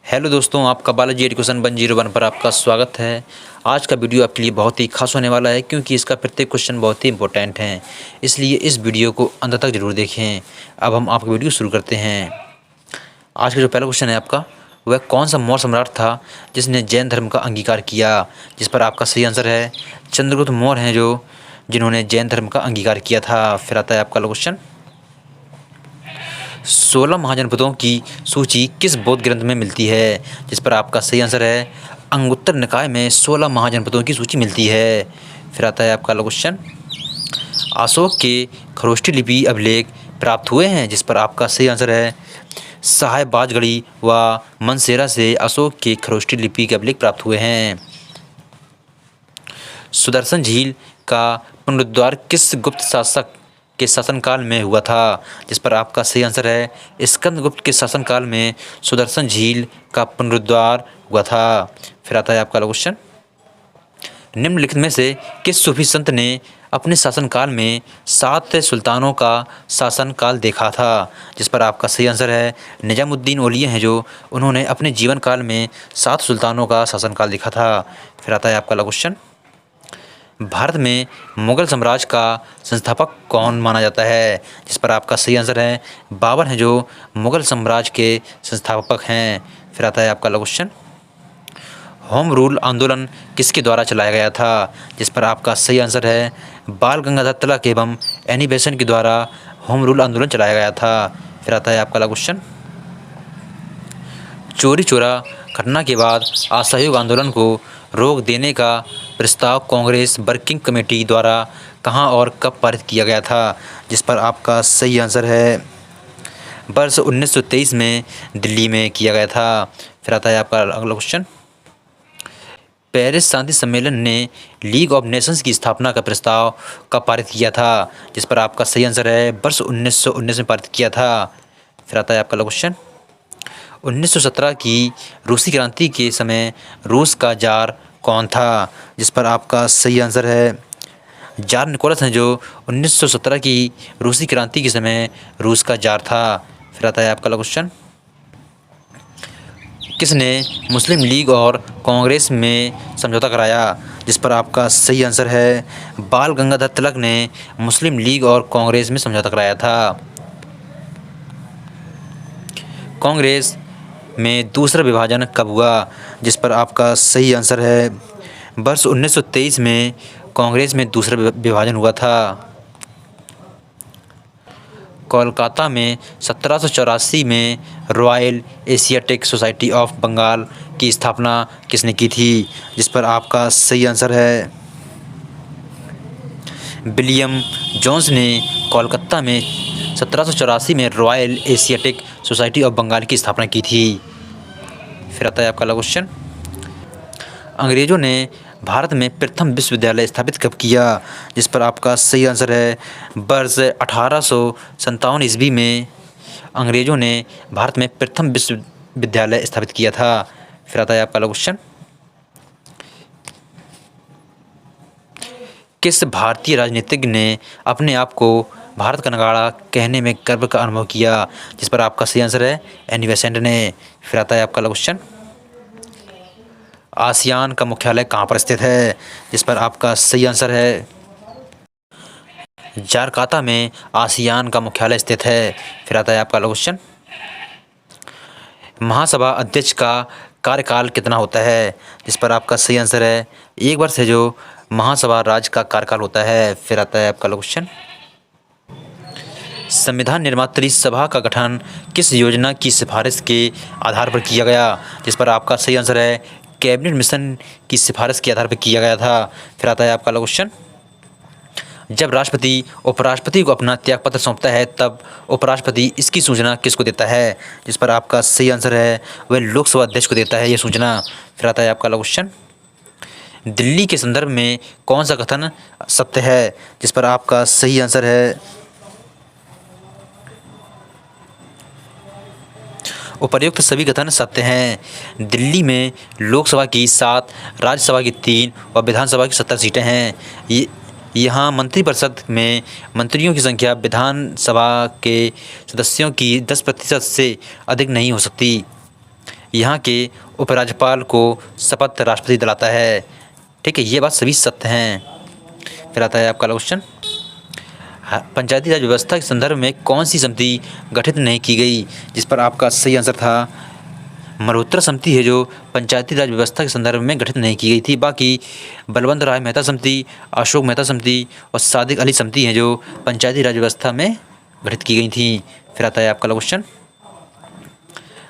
Hello दोस्तों, आपका Balaji education 101 पर आपका स्वागत है। आज का वीडियो आपके लिए बहुत ही खास होने वाला है क्योंकि इसका प्रत्येक क्वेश्चन बहुत ही इंपॉर्टेंट है। इसलिए इस वीडियो को अंत तक ज़रूर देखें। अब हम आपका वीडियो शुरू करते हैं। आज का जो पहला क्वेश्चन है आपका, वह कौन सा मौर्य सम्राट था जिसने जैन धर्म का अंगीकार किया? जिस पर आपका सही आंसर है चंद्रगुप्त मौर्य हैं, जिन्होंने जैन धर्म का अंगीकार किया था। फिर आता है आपका क्वेश्चन, 16 महाजनपदों की सूची किस बौद्ध ग्रंथ में मिलती है? जिस पर आपका सही आंसर है अंगुत्तर निकाय में 16 महाजनपदों की सूची मिलती है। फिर आता है आपका क्वेश्चन, अशोक के खरोष्ठी लिपि अभिलेख प्राप्त हुए हैं? जिस पर आपका सही आंसर है साहेबाजगढ़ी व मनसेरा से अशोक के खरोष्ठी लिपि के अभिलेख प्राप्त हुए हैं। सुदर्शन झील का पुनरुद्धार किस गुप्त शासक के शासनकाल में हुआ था? जिस पर आपका सही आंसर है स्कंदगुप्त के शासनकाल में सुदर्शन झील का पुनरुद्धार हुआ था। फिर आता है आपका क्वेश्चन, निम्नलिखित में से किस सूफी संत ने अपने शासनकाल में 7 सुल्तानों का शासनकाल देखा था? जिस पर आपका सही आंसर है निजामुद्दीन औलिया हैं, उन्होंने अपने जीवन काल में 7 सुल्तानों का शासनकाल देखा था। फिर आता है आपका क्वेश्चन, भारत में मुगल साम्राज्य का संस्थापक कौन माना जाता है? जिस पर आपका सही आंसर है बाबर हैं, जो मुगल साम्राज्य के संस्थापक हैं। फिर आता है आपका क्वेश्चन, होम रूल आंदोलन किसके द्वारा चलाया गया था? जिस पर आपका सही आंसर है बाल गंगाधर तिलक एवं एनी बेसेंट के द्वारा होम रूल आंदोलन चलाया गया था। फिर आता है आपका क्वेश्चन, चौरी चौरा घटना के बाद असहयोग आंदोलन को रोक देने का प्रस्ताव कांग्रेस वर्किंग कमेटी द्वारा कहां और कब पारित किया गया था? जिस पर आपका सही आंसर है वर्ष 1923 में दिल्ली में किया गया था। फिर आता है आपका अगला क्वेश्चन, पेरिस शांति सम्मेलन ने लीग ऑफ नेशंस की स्थापना का प्रस्ताव कब पारित किया था? जिस पर आपका सही आंसर है वर्ष 1919 में पारित किया था। फिर आता है आपका क्वेश्चन, 1917 की रूसी क्रांति के समय रूस का जार कौन था? जिस पर आपका सही आंसर है जार निकोलस हैं, जो 1917 की रूसी क्रांति के समय रूस का जार था। फिर आता है आपका क्वेश्चन, किसने मुस्लिम लीग और कांग्रेस में समझौता कराया? जिस पर आपका सही आंसर है बाल गंगाधर तिलक ने मुस्लिम लीग और कांग्रेस में समझौता कराया था। कांग्रेस में दूसरा विभाजन कब हुआ? जिस पर आपका सही आंसर है वर्ष 1923 में कांग्रेस में दूसरा विभाजन हुआ था। कोलकाता में 1784 में Royal Asiatic Society of Bengal की स्थापना किसने की थी? जिस पर आपका सही आंसर है विलियम जोन्स ने कोलकाता में 1784 में Royal Asiatic Society of Bengal की स्थापना की थी। फिर आता है आपका अगला क्वेश्चन, अंग्रेज़ों ने भारत में प्रथम विश्वविद्यालय स्थापित कब किया? जिस पर आपका सही आंसर है वर्ष 1857 ईस्वी में अंग्रेज़ों ने भारत में प्रथम विश्वविद्यालय स्थापित किया था। फिर आता है आपका क्वेश्चन, किस भारतीय राजनीतिज्ञ ने अपने आप को भारत का नगाड़ा कहने में गर्व का अनुभव किया? जिस पर आपका सही आंसर है एनी बेसेंट ने। फिर आता है आपका क्वेश्चन, आसियान का मुख्यालय कहाँ पर स्थित है? जिस पर आपका सही आंसर है जारकाता में आसियान का मुख्यालय स्थित है। फिर आता है आपका क्वेश्चन, महासभा अध्यक्ष का कार्यकाल कितना होता है? जिस पर आपका सही आंसर है 1 वर्ष है, जो महासभा राज्य का कार्यकाल होता है। फिर आता है आपका क्वेश्चन, संविधान निर्मात्री सभा का गठन किस योजना की सिफारिश के आधार पर किया गया? जिस पर आपका सही आंसर है कैबिनेट मिशन की सिफारिश के आधार पर किया गया था। फिर आता है आपका क्वेश्चन, जब राष्ट्रपति उपराष्ट्रपति को अपना त्यागपत्र सौंपता है तब उपराष्ट्रपति इसकी सूचना किसको देता है? जिस पर आपका सही आंसर है वह लोकसभा अध्यक्ष को देता है ये सूचना। फिर आता है आपका क्वेश्चन, दिल्ली के संदर्भ में कौन सा कथन सत्य है? जिस पर आपका सही आंसर है उपर्युक्त सभी कथन सत्य हैं। दिल्ली में लोकसभा की 7, राज्यसभा की 3 और विधानसभा की 70 सीटें हैं। यहाँ मंत्रिपरिषद में मंत्रियों की संख्या विधानसभा के सदस्यों की 10% से अधिक नहीं हो सकती। यहाँ के उपराज्यपाल को शपथ राष्ट्रपति दिलाता है। ठीक है, ये बात सभी सत्य हैं। फिर आता है आपका क्वेश्चन, पंचायती राज व्यवस्था के संदर्भ में कौन सी समिति गठित नहीं की गई? जिस पर आपका सही आंसर था मल्होत्रा समिति है जो पंचायती राज व्यवस्था के संदर्भ में गठित नहीं की गई थी। बाकी बलवंत राय मेहता समिति, अशोक मेहता समिति और सादिक अली समिति हैं जो पंचायती राज व्यवस्था में गठित की गई थी। फिर आता है आपका क्वेश्चन,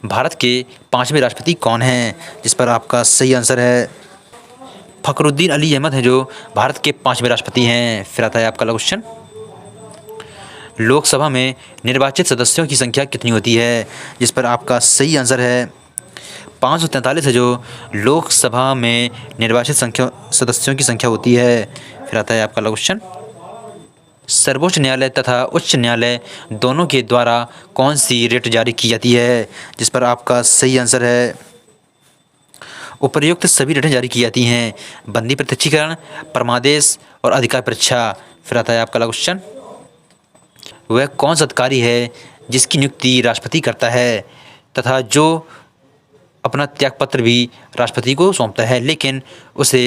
भारत के 5वें राष्ट्रपति कौन हैं? जिस पर आपका सही आंसर है फखरुद्दीन अली अहमद हैं जो भारत के 5वें राष्ट्रपति हैं। फिर आता है आपका क्वेश्चन, लोकसभा में निर्वाचित सदस्यों की संख्या कितनी होती है? जिस पर आपका सही आंसर है 543 है जो लोकसभा में निर्वाचित सदस्यों की संख्या होती है। फिर आता है आपका क्वेश्चन, सर्वोच्च न्यायालय तथा उच्च न्यायालय दोनों के द्वारा कौन सी रिट जारी की जाती है? जिस पर आपका सही आंसर है उपर्युक्त सभी रिटें जारी की जाती हैं, बंदी प्रत्यक्षीकरण, परमादेश और अधिकार परीक्षा। फिर आता है आपका क्वेश्चन, वह कौन सा अधिकारी है जिसकी नियुक्ति राष्ट्रपति करता है तथा जो अपना त्यागपत्र भी राष्ट्रपति को सौंपता है लेकिन उसे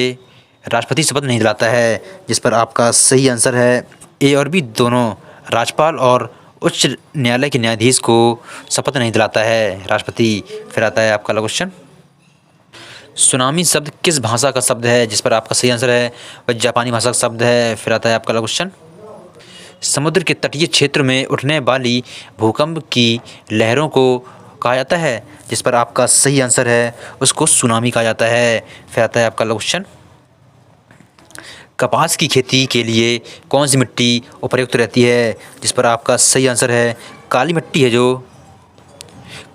राष्ट्रपति शपथ नहीं दिलाता है? जिस पर आपका सही आंसर है ए और बी दोनों, राज्यपाल और उच्च न्यायालय के न्यायाधीश को शपथ नहीं दिलाता है राष्ट्रपति। फिर आता है आपका क्वेश्चन, सुनामी शब्द किस भाषा का शब्द है? जिस पर आपका सही आंसर है वह जापानी भाषा का शब्द है। फिर आता है आपका क्वेश्चन, समुद्र के तटीय क्षेत्र में उठने वाली भूकंप की लहरों को कहा जाता है? जिस पर आपका सही आंसर है उसको सुनामी कहा जाता है। फिर आता है आपका क्वेश्चन, कपास की खेती के लिए कौन सी मिट्टी उपयुक्त रहती है? जिस पर आपका सही आंसर है काली मिट्टी है जो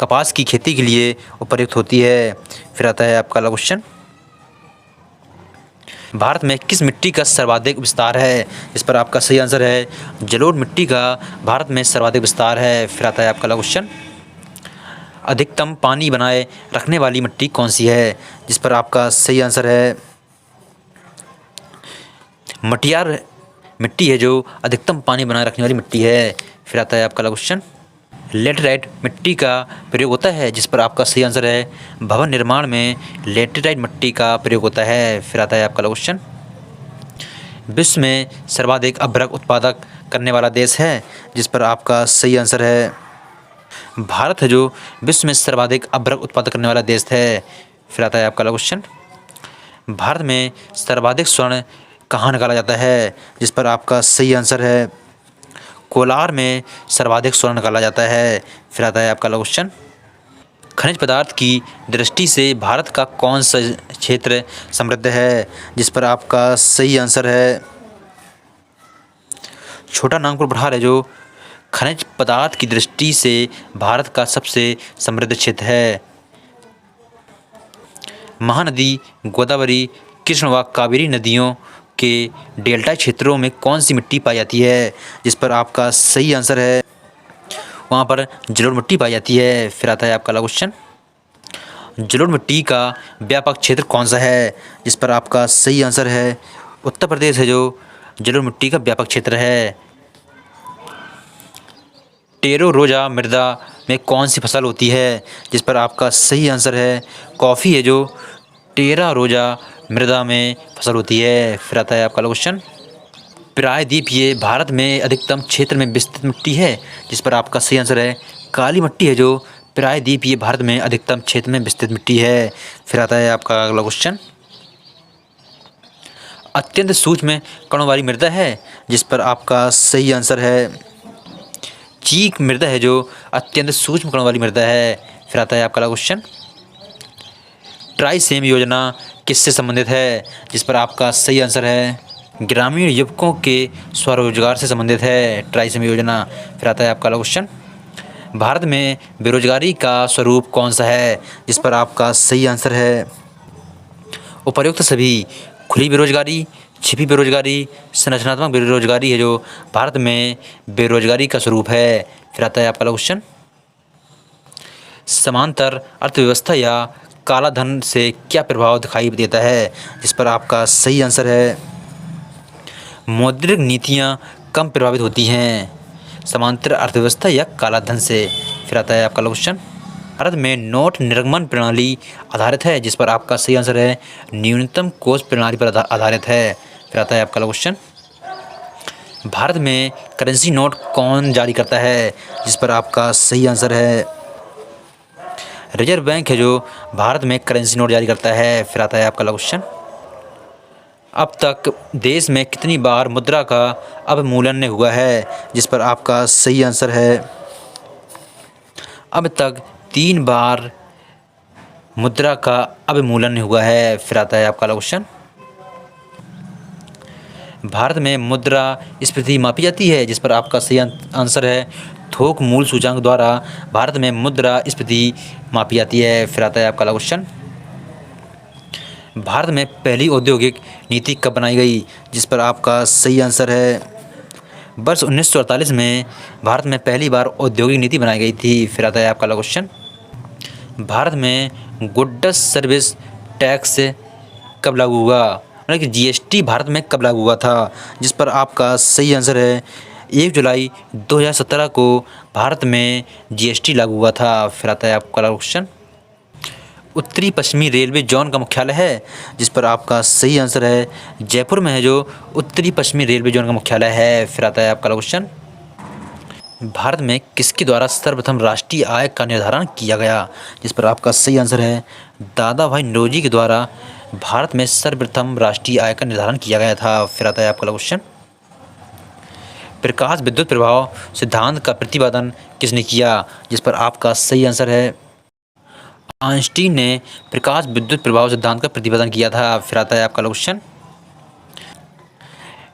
कपास की खेती के लिए उपयुक्त होती है। फिर आता है आपका क्वेश्चन, भारत में किस मिट्टी का सर्वाधिक विस्तार है? इस पर आपका सही आंसर है जलोढ़ मिट्टी का भारत में सर्वाधिक विस्तार है। फिर आता है आपका क्वेश्चन, अधिकतम पानी बनाए रखने वाली मिट्टी कौन सी है? जिस पर आपका सही आंसर है मटियार मिट्टी है जो अधिकतम पानी बनाए रखने वाली मिट्टी है। फिर आता है आपका क्वेश्चन, लेटराइट मिट्टी का प्रयोग होता है? जिस पर आपका सही आंसर है भवन निर्माण में लेटराइट मिट्टी का प्रयोग होता है। फिर आता है आपका क्वेश्चन, विश्व में सर्वाधिक अभ्रक उत्पादक करने वाला देश है? जिस पर आपका सही आंसर है भारत है जो विश्व में सर्वाधिक अभ्रक उत्पादक करने वाला देश है। फिर आता है आपका क्वेश्चन, भारत में सर्वाधिक स्वर्ण कहाँ निकाला जाता है? जिस पर आपका सही आंसर है कोलार में सर्वाधिक स्वर्ण निकाला जाता है। फिर आता है आपका क्वेश्चन, खनिज पदार्थ की दृष्टि से भारत का कौन सा क्षेत्र समृद्ध है? जिस पर आपका सही आंसर है छोटा नागपुर पठार है जो खनिज पदार्थ की दृष्टि से भारत का सबसे समृद्ध क्षेत्र है। महानदी गोदावरी, कृष्ण व कावेरी नदियों के डेल्टा क्षेत्रों में कौन सी मिट्टी पाई जाती है? जिस पर आपका सही आंसर है वहाँ पर जलोढ़ मिट्टी पाई जाती है। फिर आता है आपका क्वेश्चन, जलोढ़ मिट्टी का व्यापक क्षेत्र कौन सा है? जिस पर आपका सही आंसर है उत्तर प्रदेश है जो जलोढ़ मिट्टी का व्यापक क्षेत्र है। टेरो रोजा मृदा में कौन सी फसल होती है? जिस पर आपका सही आंसर है कॉफ़ी है जो टेरा रोजा मृदा में फसल होती है। फिर आता है आपका क्वेश्चन, प्रायद्वीपीय भारत में अधिकतम क्षेत्र में विस्तृत मिट्टी है? जिस पर आपका सही आंसर है काली मिट्टी है जो प्रायद्वीपीय भारत में अधिकतम क्षेत्र में विस्तृत मिट्टी है। फिर आता है आपका अगला क्वेश्चन, अत्यंत सूक्ष्म कणों वाली मृदा है? जिस पर आपका सही आंसर है चीक मृदा है जो अत्यंत सूक्ष्म कणों वाली मृदा है। फिर आता है आपका क्वेश्चन, ट्राइसेम योजना किससे संबंधित है? जिस पर आपका सही आंसर है ग्रामीण युवकों के स्वरोजगार से संबंधित है ट्राइसेम योजना। फिर आता है आपका क्वेश्चन, भारत में बेरोजगारी का स्वरूप कौन सा है? जिस पर आपका सही आंसर है उपर्युक्त सभी, खुली बेरोजगारी, छिपी बेरोजगारी, संरचनात्मक बेरोजगारी है जो भारत में बेरोजगारी का स्वरूप है। फिर आता है आपका क्वेश्चन, समांतर अर्थव्यवस्था या काला धन से क्या प्रभाव दिखाई देता है? जिस पर आपका सही आंसर है मौद्रिक नीतियाँ कम प्रभावित होती हैं समांतर अर्थव्यवस्था या काला धन से। फिर आता है आपका क्वेश्चन, भारत में नोट निर्गमन प्रणाली आधारित है, जिस पर आपका सही आंसर है न्यूनतम कोष प्रणाली पर आधारित है। फिर आता है आपका अगला क्वेश्चन, भारत में करेंसी नोट कौन जारी करता है, जिस पर आपका सही आंसर है रिजर्व बैंक है जो भारत में करेंसी नोट जारी करता है। फिर आता है आपका अगला क्वेश्चन, अब तक देश में कितनी बार मुद्रा का अवमूल्यन हुआ है, जिस पर आपका सही आंसर है अब तक 3 बार मुद्रा का अवमूल्यन हुआ है। फिर आता है आपका अगला क्वेश्चन, भारत में मुद्रा स्फीति मापी जाती है, जिस पर आपका सही आंसर है थोक मूल्य सूचकांक द्वारा भारत में मुद्रा स्फीति मापी जाती है। फिर आता है आपका अगला क्वेश्चन, भारत में पहली औद्योगिक नीति कब बनाई गई, जिस पर आपका सही आंसर है वर्ष 1948 में भारत में पहली बार औद्योगिक नीति बनाई गई थी। फिर आता है आपका अगला क्वेश्चन, भारत में गुड्स सर्विस टैक्स कब लागू हुआ, मतलब कि जीएसटी भारत में कब लागू हुआ था, जिस पर आपका सही आंसर है 1 जुलाई 2017 को भारत में जीएसटी लागू हुआ था। फिर आता है आपका अगला क्वेश्चन, उत्तरी पश्चिमी रेलवे जोन का मुख्यालय है, जिस पर आपका सही आंसर है जयपुर में है जो उत्तरी पश्चिमी रेलवे जोन का मुख्यालय है। फिर आता है आपका अगला क्वेश्चन, भारत में किसके द्वारा सर्वप्रथम राष्ट्रीय आय का निर्धारण किया गया, जिस पर आपका सही आंसर है दादा भाई नौरोजी के द्वारा भारत में सर्वप्रथम राष्ट्रीय आय का निर्धारण किया गया था। फिर आता है आपका अगला क्वेश्चन, प्रकाश विद्युत प्रभाव सिद्धांत का प्रतिपादन किसने किया, जिस पर आपका सही आंसर है आइंस्टीन ने प्रकाश विद्युत प्रभाव सिद्धांत का प्रतिपादन किया था। फिर आता है आपका क्वेश्चन,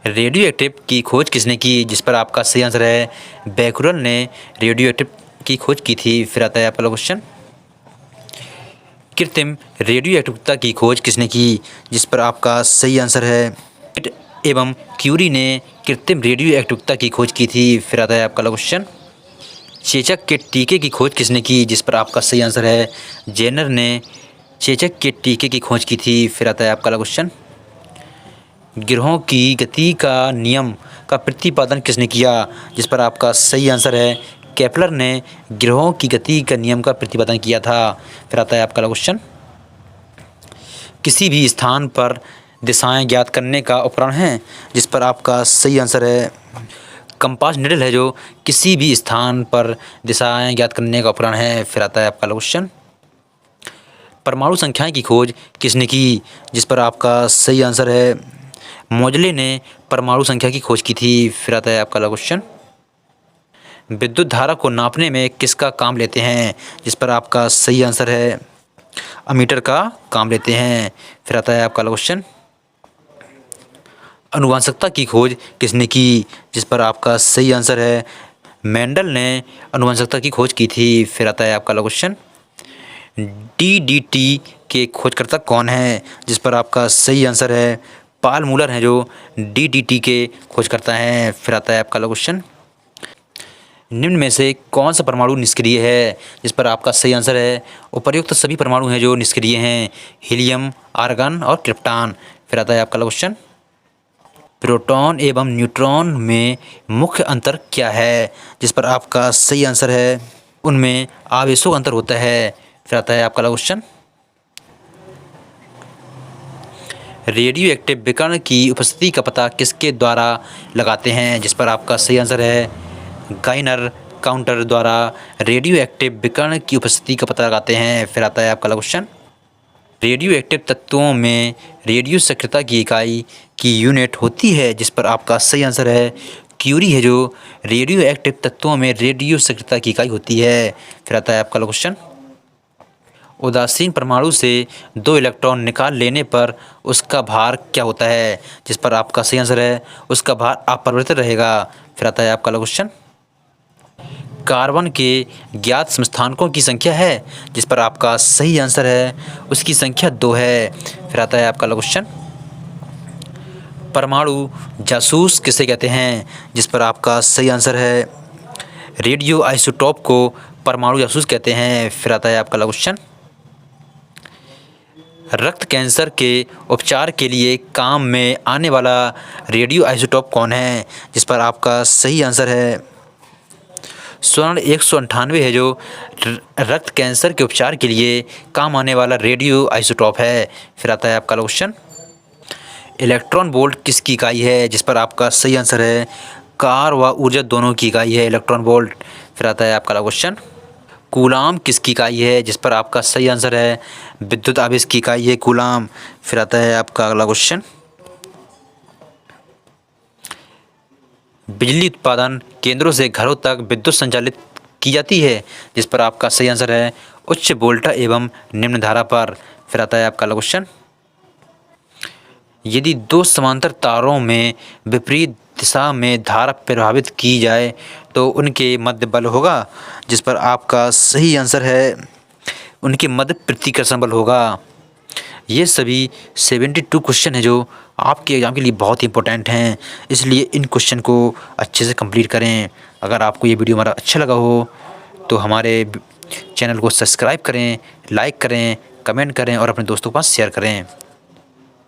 रेडियो एक्टिव की खोज किसने की, जिस पर आपका सही आंसर है बैकुलर ने रेडियो एक्टिव की खोज की थी। फिर आता है आपका क्वेश्चन, कृत्रिम रेडियो एक्टिवता की खोज किसने की, जिस पर आपका सही आंसर है एवं क्यूरी ने कृत्रिम रेडियो एक्टिवता की खोज की थी। फिर आता है आपका क्वेश्चन, चेचक के टीके की खोज किसने की, जिस पर आपका सही आंसर है जेनर ने चेचक के टीके की खोज की थी। फिर आता है आपका क्वेश्चन, ग्रहों की गति का नियम का प्रतिपादन किसने किया, जिस पर आपका सही आंसर है केपलर ने ग्रहों की गति का नियम का प्रतिपादन किया था। फिर आता है आपका क्वेश्चन, किसी भी स्थान पर दिशाएं ज्ञात करने का उपकरण है, जिस पर आपका सही आंसर है कंपास निडल है जो किसी भी स्थान पर दिशाएं ज्ञात करने का उपकरण है। फिर आता है आपका क्वेश्चन, परमाणु संख्याएं की खोज किसने की, जिस पर आपका सही आंसर है मोजले ने परमाणु संख्या की खोज की थी। फिर आता है आपका क्वेश्चन, विद्युत धारा को नापने में किसका काम लेते हैं, जिस पर आपका सही आंसर है अमीटर का काम लेते हैं। फिर आता है आपका क्वेश्चन, अनुवांशिकता की खोज किसने की, जिस पर आपका सही आंसर है मेंडल ने अनुवांशिकता की खोज की थी। फिर आता है आपका क्वेश्चन, डीडीटी के खोजकर्ता कौन है, जिस पर आपका सही आंसर है पाल मूलर हैं जो डीडीटी के खोजकर्ता हैं। फिर आता है आपका क्वेश्चन, निम्न में से कौन सा परमाणु निष्क्रिय है, जिस पर आपका सही आंसर है उपर्युक्त सभी परमाणु हैं जो निष्क्रिय हैं हीलियम, आर्गन और क्रिप्टॉन। फिर आता है आपका क्वेश्चन, प्रोटॉन एवं न्यूट्रॉन में मुख्य अंतर क्या है, जिस पर आपका सही आंसर है उनमें आवेशों का अंतर होता है। फिर आता है आपका क्वेश्चन, रेडियो एक्टिव विकिरण की उपस्थिति का पता किसके द्वारा लगाते हैं, जिस पर आपका सही आंसर है गाइनर काउंटर द्वारा रेडियो एक्टिव विकिरण की उपस्थिति का पता लगाते हैं। फिर आता है आपका क्वेश्चन, रेडियो एक्टिव तत्वों में रेडियो सक्रियता की इकाई की यूनिट होती है, जिस पर आपका सही आंसर है क्यूरी है जो रेडियो एक्टिव तत्वों में रेडियो सक्रियता की इकाई होती है। फिर आता है आपका क्वेश्चन, उदासीन परमाणु से 2 इलेक्ट्रॉन निकाल लेने पर उसका भार क्या होता है, जिस पर आपका सही आंसर है उसका भार अपरिवर्तित रहेगा। फिर आता है आपका क्वेश्चन, कार्बन के ज्ञात समस्थानिकों की संख्या है, जिस पर आपका सही आंसर है उसकी संख्या 2 है। फिर आता है आपका क्वेश्चन, परमाणु जासूस किसे कहते हैं, जिस पर आपका सही आंसर है रेडियो आइसोटोप को परमाणु जासूस कहते हैं। फिर आता है आपका क्वेश्चन, रक्त कैंसर के उपचार के लिए काम में आने वाला रेडियो आइसोटोप कौन है, जिस पर आपका सही आंसर है स्वर्ण 198 है जो रक्त कैंसर के उपचार के लिए काम आने वाला रेडियो आइसोटॉप है। फिर आता है आपका क्वेश्चन, इलेक्ट्रॉन वोल्ट किसकी इकाई है? जिस पर आपका सही आंसर है कार व ऊर्जा दोनों की इकाई है इलेक्ट्रॉन वोल्ट। फिर आता है आपका क्वेश्चन, कूलाम किसकी इकाई है? जिस पर आपका सही आंसर है विद्युत आवेश की इकाई है कूलाम। फिर आता है आपका अगला क्वेश्चन, बिजली उत्पादन केंद्रों से घरों तक विद्युत संचालित की जाती है। जिस पर आपका सही आंसर है उच्च वोल्टा एवं निम्न धारा पर। फिर आता है आपका अगला क्वेश्चन, यदि दो समांतर तारों में विपरीत दिशा में धारा प्रभावित की जाए तो उनके मध्य बल होगा। जिस पर आपका सही आंसर है उनके मध्य प्रतिकर्षण बल होगा। ये सभी 72 क्वेश्चन हैं जो आपके एग्ज़ाम के लिए बहुत ही इंपॉर्टेंट हैं, इसलिए इन क्वेश्चन को अच्छे से कंप्लीट करें। अगर आपको ये वीडियो हमारा अच्छा लगा हो तो हमारे चैनल को सब्सक्राइब करें, लाइक करें, कमेंट करें और अपने दोस्तों के पास शेयर करें।